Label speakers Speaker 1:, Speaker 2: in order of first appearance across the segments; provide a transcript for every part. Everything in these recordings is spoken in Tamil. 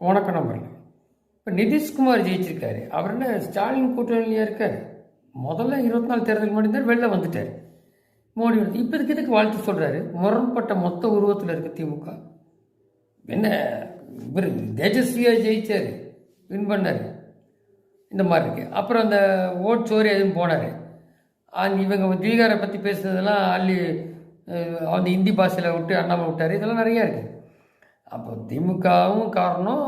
Speaker 1: வணக்கம் நம்பரில் இப்போ நிதிஷ்குமார் ஜெயிச்சிருக்காரு. அவர் என்ன ஸ்டாலின் கூட்டணியாக இருக்கார். முதல்ல 24 தேர்தலுக்கு முன்னாடி தான் வெளில வந்துட்டார் மோடி. இப்போ இதுக்கு வாழ்த்து சொல்கிறாரு. முரண்பட்ட மொத்த உருவத்தில் இருக்க திமுக என்ன இவர் தேஜஸ்வியாக ஜெயிச்சார், வின் பண்ணார், இந்த மாதிரி இருக்கு. அப்புறம் அந்த ஓட் சோரி எதுவும் போனார். இவங்க பீகாரை பற்றி பேசுனதெல்லாம் அள்ளி அந்த ஹிந்தி பாஷையில் விட்டு அண்ணாமலை விட்டார். இதெல்லாம் நிறையா இருக்குது. அப்போ திமுகவும் காரணம்,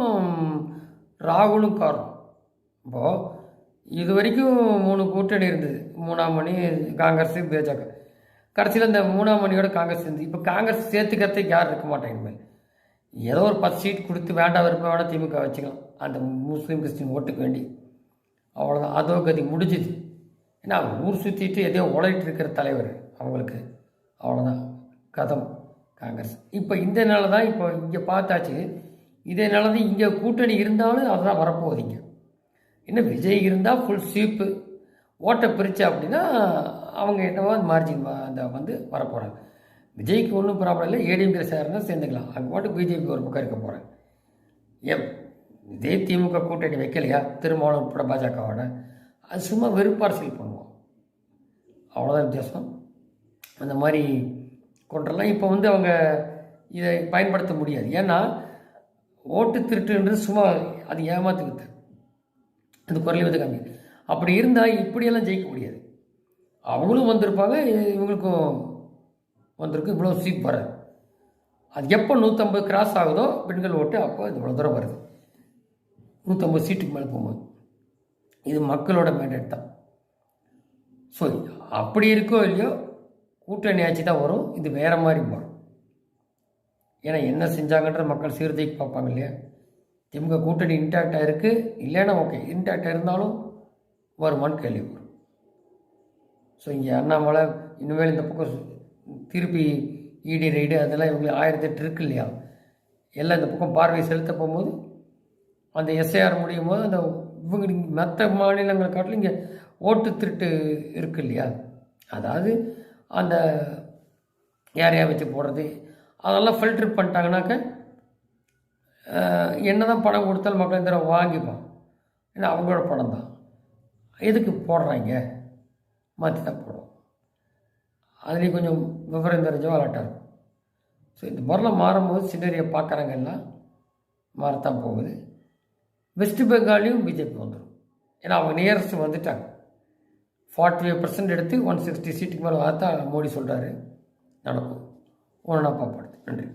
Speaker 1: ராகுலும் காரணம். இப்போது இது வரைக்கும் 3 கூட்டணி இருந்தது. 3ஆம் அணி காங்கிரஸ், பாஜக. கடைசியில் இந்த 3ஆம் அணியோட காங்கிரஸ் இருந்தது. இப்போ காங்கிரஸ் சேர்த்துக்கிறதுக்கு யாரும் இருக்க மாட்டாங்க. இனிமேல் ஏதோ ஒரு 10 சீட் கொடுத்து வேண்டாம் விருப்பம் வேணால் திமுக வச்சுக்கலாம், அந்த முஸ்லீம் கிறிஸ்டின் ஓட்டுக்கு வேண்டி. அவ்வளோதான், அதோ கதி முடிஞ்சுது. ஏன்னா ஊர் சுற்றிட்டு எதையோ உழைட்டு இருக்கிற தலைவர் அவங்களுக்கு. அவ்வளோதான் கதம் காங்கிரஸ். இப்போ இந்த நிலை தான் இப்போ இங்கே பார்த்தாச்சு. இதே நிலை தான் இங்கே கூட்டணி இருந்தாலும் அதுதான் வரப்போகுதுங்க. இன்னும் விஜய் இருந்தால் ஃபுல் ஸ்வீப்பு ஓட்டை பிரித்தா அப்படின்னா அவங்க என்னவோ மார்ஜின் அந்த வந்து வரப்போகிறாங்க. விஜய்க்கு ஒன்றும் ப்ராப்ளம் இல்லை, ஏடிஎம்கே சேர்னா சேர்ந்துக்கலாம். அங்கே மட்டும் பிஜேபிக்கு ஒரு பக்கம் இருக்க போகிறேன். இதே திமுக கூட்டணி வைக்கலையா திருமாவளவன் உட்பட பாஜகவோட, அது சும்மா வெறுப்பாரசியல் பண்ணுவோம், அவ்வளோதான் வித்தியாசம். அந்த மாதிரி கொண்டெல்லாம் இப்போ வந்து அவங்க இதை பயன்படுத்த முடியாது. ஏன்னா ஓட்டு திருட்டுன்றது சும்மா அது ஏமாத்து வித்து, அந்த குரல் வந்து கம்மி. அப்படி இருந்தால் இப்படியெல்லாம் ஜெயிக்க முடியாது. அவங்களும் வந்திருப்பாங்க, இவங்களுக்கும் வந்திருக்கு. இவ்வளோ சீட் வராது. அது எப்போ 150 கிராஸ் ஆகுதோ பெண்கள் ஓட்டு, அப்போ இது இவ்வளோ தூரம் வருது. 150 சீட்டுக்கு மேலே போகும்போது இது மக்களோட மேண்டேட் தான். ஸோ அப்படி இருக்கோ இல்லையோ கூட்டணி ஆட்சி தான் வரும். இது வேறு மாதிரி வரும். ஏன்னா என்ன செஞ்சாங்கன்ற மக்கள் சீர்தூக்கி பார்ப்பாங்க இல்லையா. திமுக கூட்டணி இன்டாக்டாக இருக்குது இல்லைன்னா ஓகே, இன்டாக்டாக இருந்தாலும் வருமானு கேள்வி வரும். ஸோ இங்கே அண்ணாமலை இனிமேல் இந்த பக்கம் திருப்பி இடி ரைடு அதெல்லாம் இவங்களுக்கு 1008 இருக்கு இல்லையா. எல்லாம் இந்த பக்கம் பார்வை செலுத்த போகும்போது அந்த எஸ்ஐஆர் முடியும் போது அந்த இவங்க மற்ற மாநிலங்களை காட்டிலும் இங்கே ஓட்டு திருட்டு இருக்குது இல்லையா. அதாவது அந்த யாரையா வச்சு போடுறது அதெல்லாம் ஃபில்டர் பண்ணிட்டாங்கனாக்க என்ன தான் பணம் கொடுத்தாலும் மக்கள் இந்த தடவை வாங்கிப்பான். ஏன்னா அவங்களோட பணம் தான். எதுக்கு போடுறாங்க, மாற்றி தான் போடுவோம். அதுலேயும் கொஞ்சம் விவரம் தெரிஞ்சவோ அலர்ட்டாக இருக்கும். ஸோ இந்த மாதிரிலாம் மாறும்போது சின்னரியை பார்க்குறாங்க, எல்லாம் மாறத்தான் போகுது. வெஸ்ட் பெங்காலையும் பிஜேபி வந்துடும். ஏன்னா அவங்க நியரஸ்ட் வந்துட்டாங்க. 45% எடுத்து 160 சீட்டுக்கு மேலே பார்த்தா மோடி சொல்கிறாரு நடக்கும். ஒன்றா பார்ப்பாடு. நன்றி.